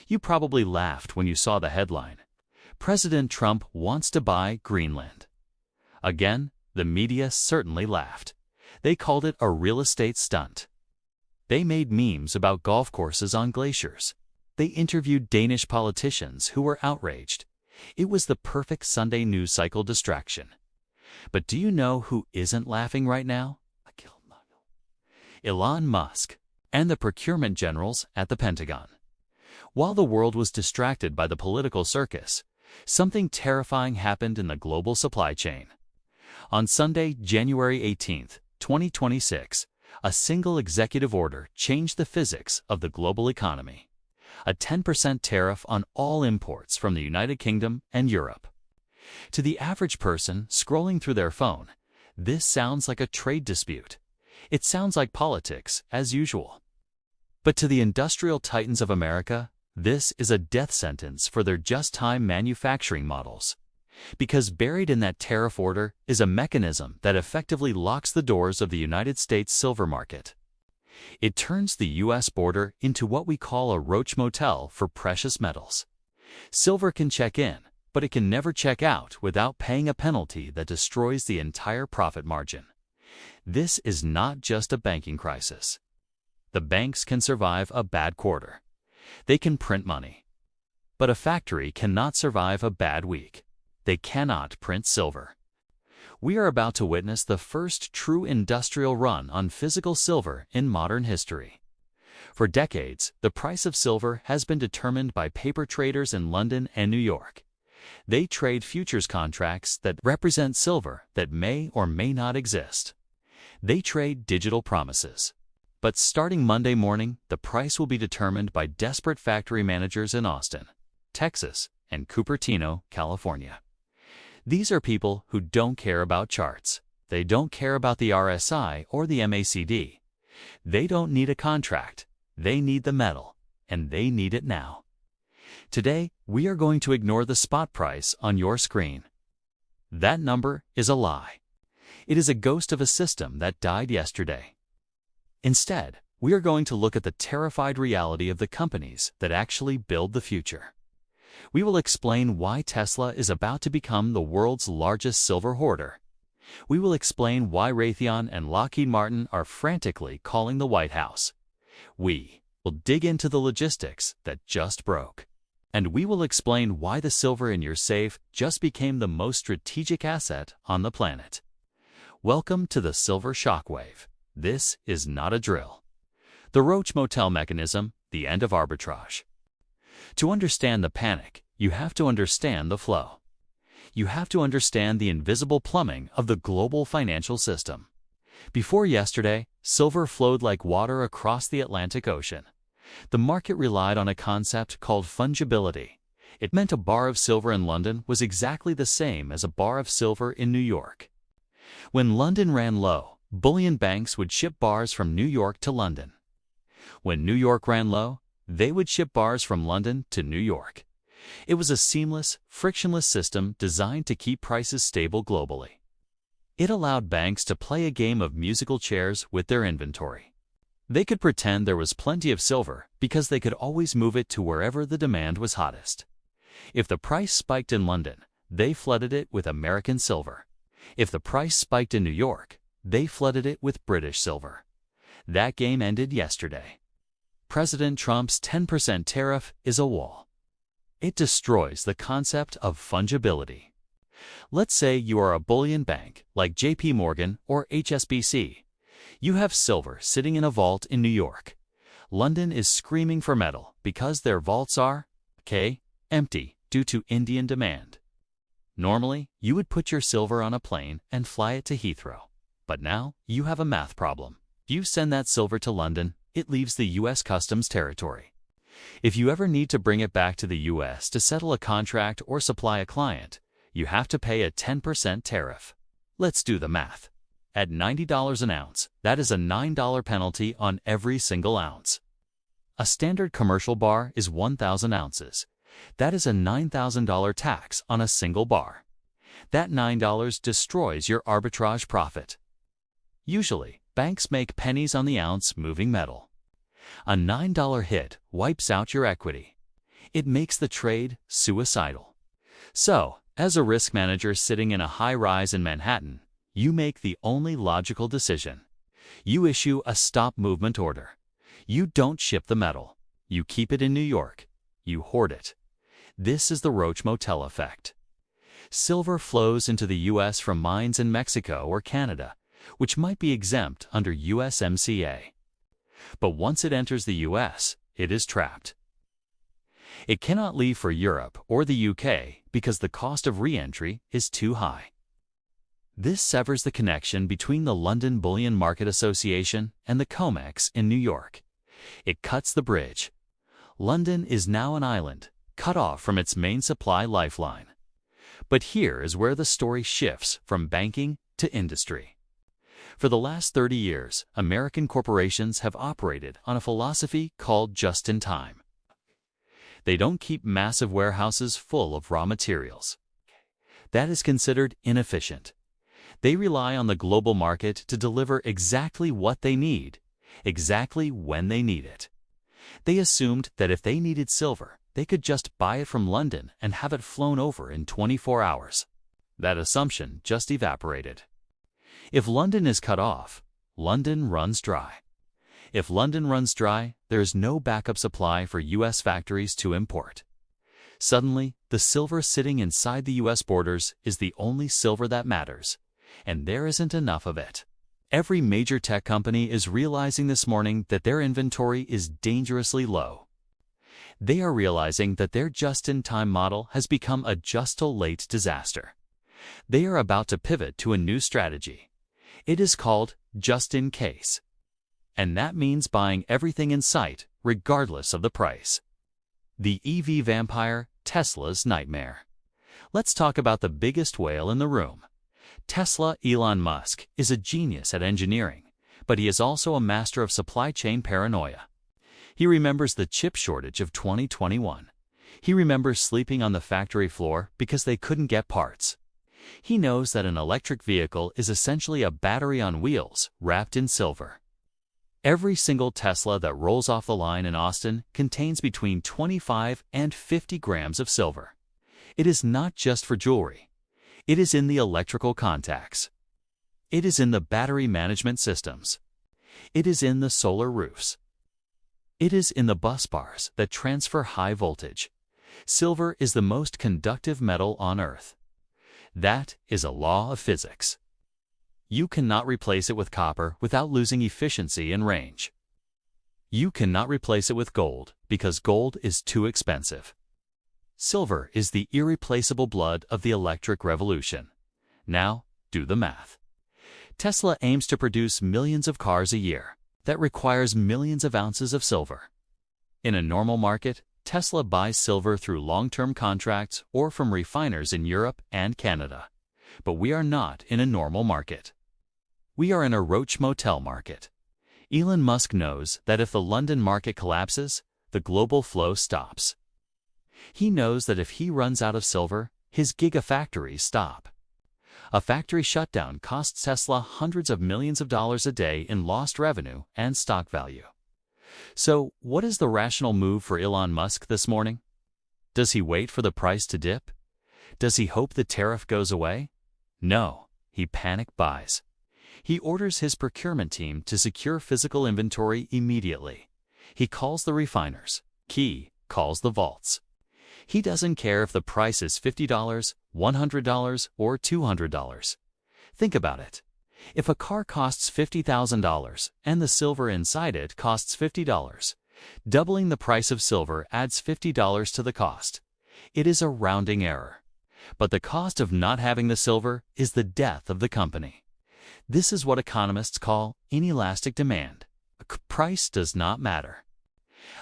You probably laughed when you saw the headline, "President Trump wants to buy Greenland." Again, the media certainly laughed. They called it a real estate stunt. They made memes about golf courses on glaciers. They interviewed Danish politicians who were outraged. It was the perfect Sunday news cycle distraction. But do you know who isn't laughing right now? Elon Musk and the procurement generals at the Pentagon. While the world was distracted by the political circus, something terrifying happened in the global supply chain. On Sunday, January 18, 2026, a single executive order changed the physics of the global economy. A 10% tariff on all imports from the United Kingdom and Europe. To the average person scrolling through their phone, this sounds like a trade dispute. It sounds like politics, as usual. But to the industrial titans of America, this is a death sentence for their just-time manufacturing models. Because buried in that tariff order is a mechanism that effectively locks the doors of the United States silver market. It turns the U.S. border into what we call a Roach Motel for precious metals. Silver can check in, but it can never check out without paying a penalty that destroys the entire profit margin. This is not just a banking crisis. The banks can survive a bad quarter. They can print money. But a factory cannot survive a bad week. They cannot print silver. We are about to witness the first true industrial run on physical silver in modern history. For decades, the price of silver has been determined by paper traders in London and New York. They trade futures contracts that represent silver that may or may not exist. They trade digital promises. But starting Monday morning, the price will be determined by desperate factory managers in Austin, Texas, and Cupertino, California. These are people who don't care about charts. They don't care about the RSI or the MACD. They don't need a contract. They need the metal, and they need it now. Today, we are going to ignore the spot price on your screen. That number is a lie. It is a ghost of a system that died yesterday. Instead, we are going to look at the terrified reality of the companies that actually build the future. We will explain why Tesla is about to become the world's largest silver hoarder. We will explain why Raytheon and Lockheed Martin are frantically calling the White House. We will dig into the logistics that just broke. And we will explain why the silver in your safe just became the most strategic asset on the planet. Welcome to the Silver Shockwave. This is not a drill. The Roach Motel mechanism, the end of arbitrage. To understand the panic, you have to understand the flow. You have to understand the invisible plumbing of the global financial system. Before yesterday, silver flowed like water across the Atlantic Ocean. The market relied on a concept called fungibility. It meant a bar of silver in London was exactly the same as a bar of silver in New York. When London ran low, bullion banks would ship bars from New York to London. When New York ran low, they would ship bars from London to New York. It was a seamless, frictionless system designed to keep prices stable globally. It allowed banks to play a game of musical chairs with their inventory. They could pretend there was plenty of silver because they could always move it to wherever the demand was hottest. If the price spiked in London, they flooded it with American silver. If the price spiked in New York, they flooded it with British silver. That game ended yesterday. President Trump's 10% tariff is a wall. It destroys the concept of fungibility. Let's say you are a bullion bank like JP Morgan or HSBC. You have silver sitting in a vault in New York. London is screaming for metal because their vaults are empty due to Indian demand. Normally, you would put your silver on a plane and fly it to Heathrow. But now, you have a math problem. If you send that silver to London, it leaves the U.S. Customs territory. If you ever need to bring it back to the U.S. to settle a contract or supply a client, you have to pay a 10% tariff. Let's do the math. At $90 an ounce, that is a $9 penalty on every single ounce. A standard commercial bar is 1,000 ounces. That is a $9,000 tax on a single bar. That $9 destroys your arbitrage profit. Usually, banks make pennies on the ounce moving metal. A $9 hit wipes out your equity. It makes the trade suicidal. So, as a risk manager sitting in a high-rise in Manhattan, you make the only logical decision. You issue a stop movement order. You don't ship the metal. You keep it in New York. You hoard it. This is the Roach Motel effect. Silver flows into the U.S. from mines in Mexico or Canada, which might be exempt under USMCA. But once it enters the U.S., it is trapped. It cannot leave for Europe or the UK because the cost of re-entry is too high. This severs the connection between the London Bullion Market Association and the COMEX in New York. It cuts the bridge. London is now an island, cut off from its main supply lifeline. But here is where the story shifts from banking to industry. For the last 30 years, American corporations have operated on a philosophy called just-in-time. They don't keep massive warehouses full of raw materials. That is considered inefficient. They rely on the global market to deliver exactly what they need, exactly when they need it. They assumed that if they needed silver, they could just buy it from London and have it flown over in 24 hours. That assumption just evaporated. If London is cut off, London runs dry. If London runs dry, there is no backup supply for U.S. factories to import. Suddenly, the silver sitting inside the U.S. borders is the only silver that matters, and there isn't enough of it. Every major tech company is realizing this morning that their inventory is dangerously low. They are realizing that their just-in-time model has become a just-till-late disaster. They are about to pivot to a new strategy. It is called just-in-case. And that means buying everything in sight, regardless of the price. The EV vampire, Tesla's nightmare. Let's talk about the biggest whale in the room. Tesla Elon Musk is a genius at engineering, but he is also a master of supply chain paranoia. He remembers the chip shortage of 2021. He remembers sleeping on the factory floor because they couldn't get parts. He knows that an electric vehicle is essentially a battery on wheels wrapped in silver. Every single Tesla that rolls off the line in Austin contains between 25 and 50 grams of silver. It is not just for jewelry. It is in the electrical contacts. It is in the battery management systems. It is in the solar roofs. It is in the bus bars that transfer high voltage. Silver is the most conductive metal on Earth. That is a law of physics. You cannot replace it with copper without losing efficiency and range. You cannot replace it with gold because gold is too expensive. Silver is the irreplaceable blood of the electric revolution. Now, do the math. Tesla aims to produce millions of cars a year. That requires millions of ounces of silver. In a normal market, Tesla buys silver through long-term contracts or from refiners in Europe and Canada. But we are not in a normal market. We are in a Roach Motel market. Elon Musk knows that if the London market collapses, the global flow stops. He knows that if he runs out of silver, his Gigafactories stop. A factory shutdown costs Tesla hundreds of millions of dollars a day in lost revenue and stock value. So, what is the rational move for Elon Musk this morning? Does he wait for the price to dip? Does he hope the tariff goes away? No, he panic buys. He orders his procurement team to secure physical inventory immediately. He calls the refiners. He calls the vaults. He doesn't care if the price is $50, $100, or $200. Think about it. If a car costs $50,000 and the silver inside it costs $50, doubling the price of silver adds $50 to the cost. It is a rounding error. But the cost of not having the silver is the death of the company. This is what economists call inelastic demand. Price does not matter.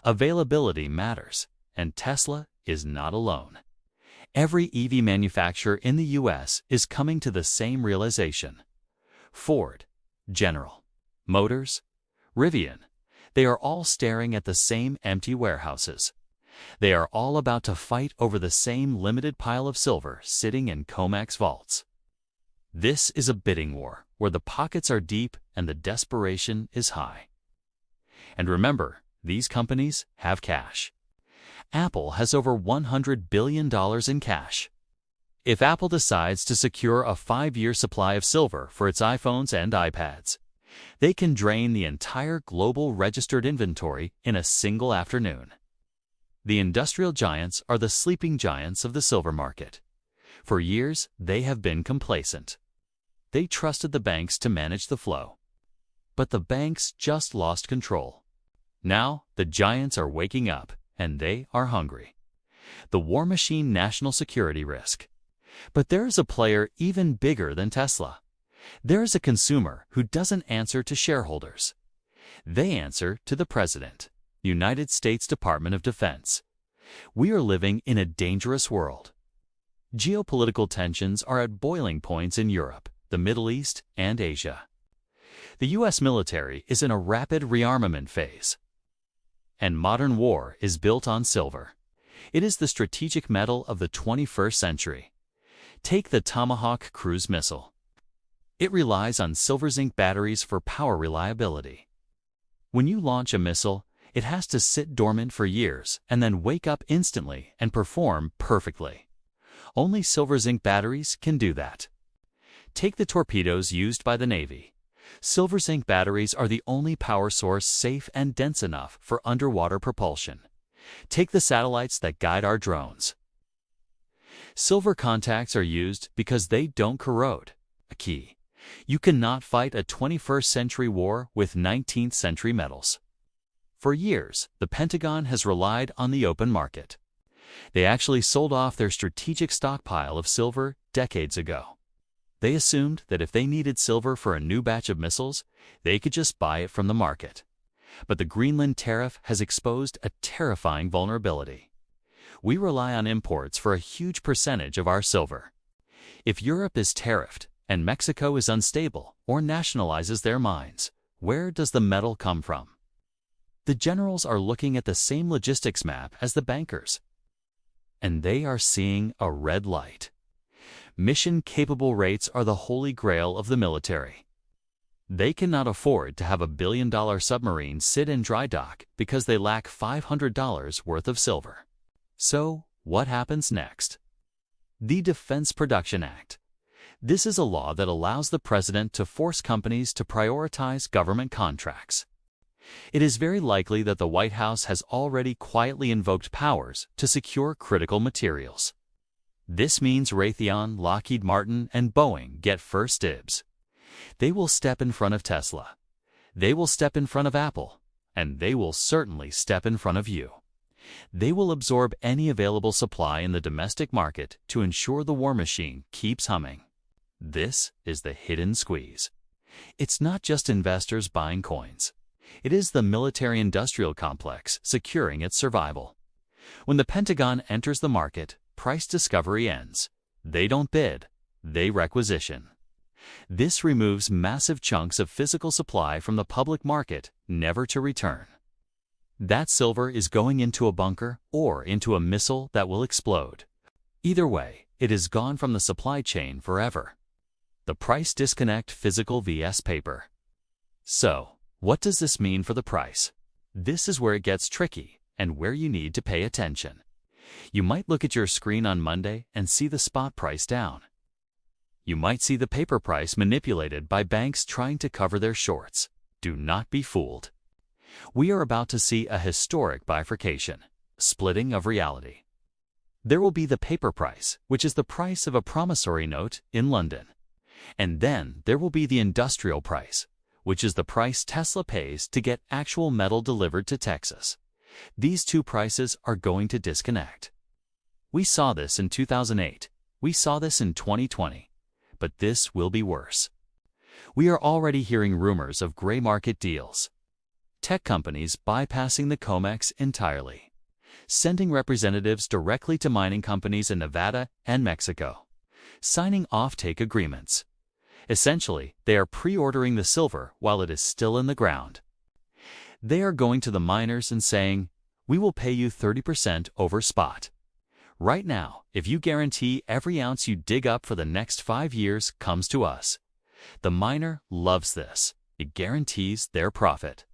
Availability matters, and Tesla is not alone. Every EV manufacturer in the U.S. is coming to the same realization. Ford, General Motors, Rivian, they are all staring at the same empty warehouses. They are all about to fight over the same limited pile of silver sitting in COMEX vaults. This is a bidding war where the pockets are deep and the desperation is high. And remember, these companies have cash. Apple has over $100 billion in cash. If Apple decides to secure a 5-year supply of silver for its iPhones and iPads, they can drain the entire global registered inventory in a single afternoon. The industrial giants are the sleeping giants of the silver market. For years, they have been complacent. They trusted the banks to manage the flow. But the banks just lost control. Now, the giants are waking up, and they are hungry. The war machine national security risk. But there is a player even bigger than Tesla. There is a consumer who doesn't answer to shareholders. They answer to the President, United States Department of Defense. We are living in a dangerous world. Geopolitical tensions are at boiling points in Europe, the Middle East, and Asia. The U.S. military is in a rapid rearmament phase. And modern war is built on silver. It is the strategic metal of the 21st century. Take the Tomahawk cruise missile. It relies on silver-zinc batteries for power reliability. When you launch a missile, it has to sit dormant for years and then wake up instantly and perform perfectly. Only silver-zinc batteries can do that. Take the torpedoes used by the Navy. Silver-zinc batteries are the only power source safe and dense enough for underwater propulsion. Take the satellites that guide our drones. Silver contacts are used because they don't corrode. A key. You cannot fight a 21st century war with 19th century metals. For years, the Pentagon has relied on the open market. They actually sold off their strategic stockpile of silver decades ago. They assumed that if they needed silver for a new batch of missiles, they could just buy it from the market. But the Greenland tariff has exposed a terrifying vulnerability. We rely on imports for a huge percentage of our silver. If Europe is tariffed, and Mexico is unstable or nationalizes their mines, where does the metal come from? The generals are looking at the same logistics map as the bankers. And they are seeing a red light. Mission-capable rates are the holy grail of the military. They cannot afford to have a billion-dollar submarine sit in dry dock because they lack $500 worth of silver. So, what happens next? The Defense Production Act. This is a law that allows the president to force companies to prioritize government contracts. It is very likely that the White House has already quietly invoked powers to secure critical materials. This means Raytheon, Lockheed Martin, and Boeing get first dibs. They will step in front of Tesla. They will step in front of Apple. And they will certainly step in front of you. They will absorb any available supply in the domestic market to ensure the war machine keeps humming. This is the hidden squeeze. It's not just investors buying coins. It is the military-industrial complex securing its survival. When the Pentagon enters the market, price discovery ends. They don't bid, they requisition. This removes massive chunks of physical supply from the public market, never to return. That silver is going into a bunker or into a missile that will explode. Either way, it is gone from the supply chain forever. The price disconnect physical vs. paper. So, what does this mean for the price? This is where it gets tricky and where you need to pay attention. You might look at your screen on Monday and see the spot price down. You might see the paper price manipulated by banks trying to cover their shorts. Do not be fooled. We are about to see a historic bifurcation, splitting of reality. There will be the paper price, which is the price of a promissory note in London. And then there will be the industrial price, which is the price Tesla pays to get actual metal delivered to Texas. These two prices are going to disconnect. We saw this in 2008. We saw this in 2020. But this will be worse. We are already hearing rumors of gray market deals. Tech companies bypassing the COMEX entirely, sending representatives directly to mining companies in Nevada and Mexico, signing offtake agreements. Essentially, they are pre-ordering the silver while it is still in the ground. They are going to the miners and saying, "We will pay you 30% over spot. Right now, if you guarantee every ounce you dig up for the next 5 years comes to us." The miner loves this. It guarantees their profit.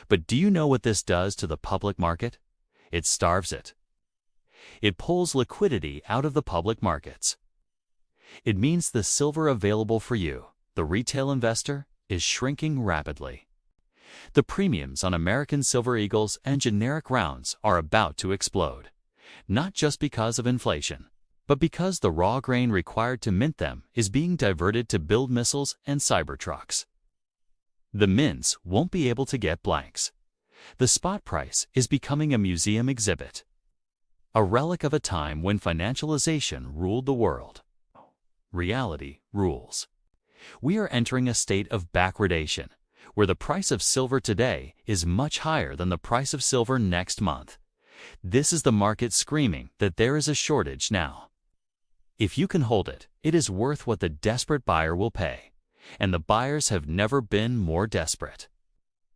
But do you know what this does to the public market? It starves it. It pulls liquidity out of the public markets. It means the silver available for you, the retail investor, is shrinking rapidly. The premiums on American Silver Eagles and generic rounds are about to explode, not just because of inflation, but because the raw grain required to mint them is being diverted to build missiles and Cybertrucks. The mints won't be able to get blanks. The spot price is becoming a museum exhibit, a relic of a time when financialization ruled the world. Reality rules. We are entering a state of backwardation, where the price of silver today is much higher than the price of silver next month. This is the market screaming that there is a shortage now. If you can hold it, it is worth what the desperate buyer will pay, and the buyers have never been more desperate.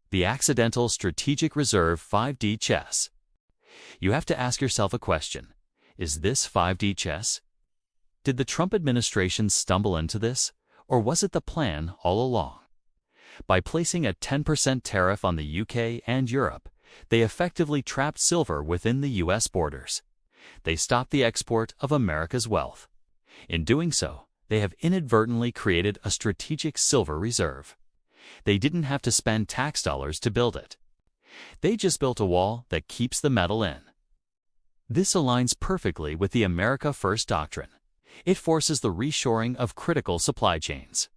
The accidental strategic reserve 5D chess. You have to ask yourself a question. Is this 5D chess? Did the Trump administration stumble into this, or was it the plan all along? By placing a 10% tariff on the UK and Europe, they effectively trapped silver within the US borders. They stopped the export of America's wealth. In doing so, they have inadvertently created a strategic silver reserve. They didn't have to spend tax dollars to build it. They just built a wall that keeps the metal in. This aligns perfectly with the America First doctrine. It forces the reshoring of critical supply chains.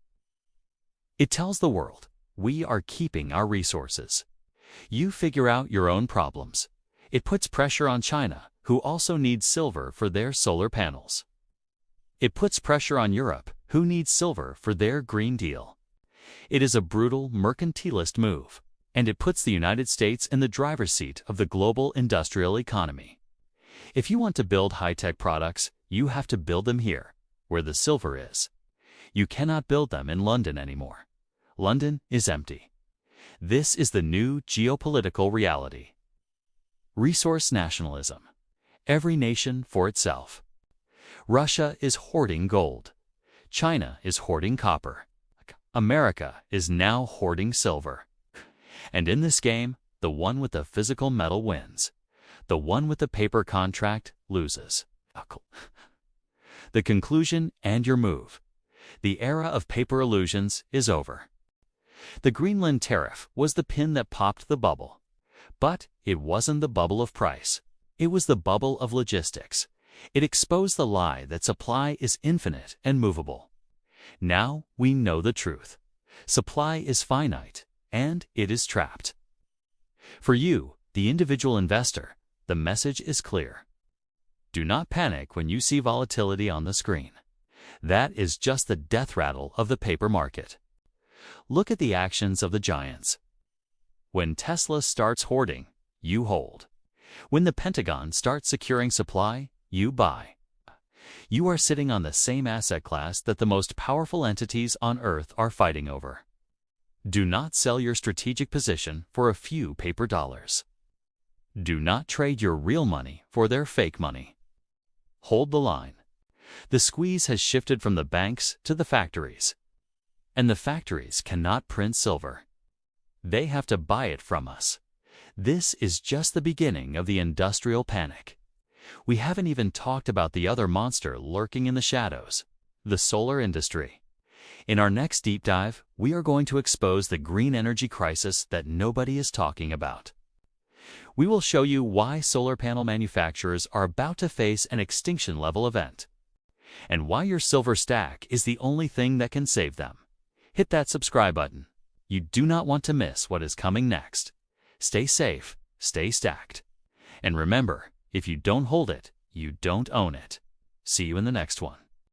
It tells the world, we are keeping our resources. You figure out your own problems. It puts pressure on China, who also needs silver for their solar panels. It puts pressure on Europe, who needs silver for their Green Deal. It is a brutal mercantilist move, and it puts the United States in the driver's seat of the global industrial economy. If you want to build high-tech products, you have to build them here, where the silver is. You cannot build them in London anymore. London is empty. This is the new geopolitical reality. Resource nationalism. Every nation for itself. Russia is hoarding gold. China is hoarding copper. America is now hoarding silver. And in this game, the one with the physical metal wins. The one with the paper contract loses. The conclusion and your move. The era of paper illusions is over. The Greenland tariff was the pin that popped the bubble. But it wasn't the bubble of price. It was the bubble of logistics. It exposed the lie that supply is infinite and movable. Now we know the truth. Supply is finite, and it is trapped. For you, the individual investor, the message is clear. Do not panic when you see volatility on the screen. That is just the death rattle of the paper market. Look at the actions of the giants. When Tesla starts hoarding, you hold. When the Pentagon starts securing supply, you buy. You are sitting on the same asset class that the most powerful entities on Earth are fighting over. Do not sell your strategic position for a few paper dollars. Do not trade your real money for their fake money. Hold the line. The squeeze has shifted from the banks to the factories. And the factories cannot print silver. They have to buy it from us. This is just the beginning of the industrial panic. We haven't even talked about the other monster lurking in the shadows, the solar industry. In our next deep dive, we are going to expose the green energy crisis that nobody is talking about. We will show you why solar panel manufacturers are about to face an extinction-level event, and why your silver stack is the only thing that can save them. Hit that subscribe button. You do not want to miss what is coming next. Stay safe, stay stacked. And remember, if you don't hold it, you don't own it. See you in the next one.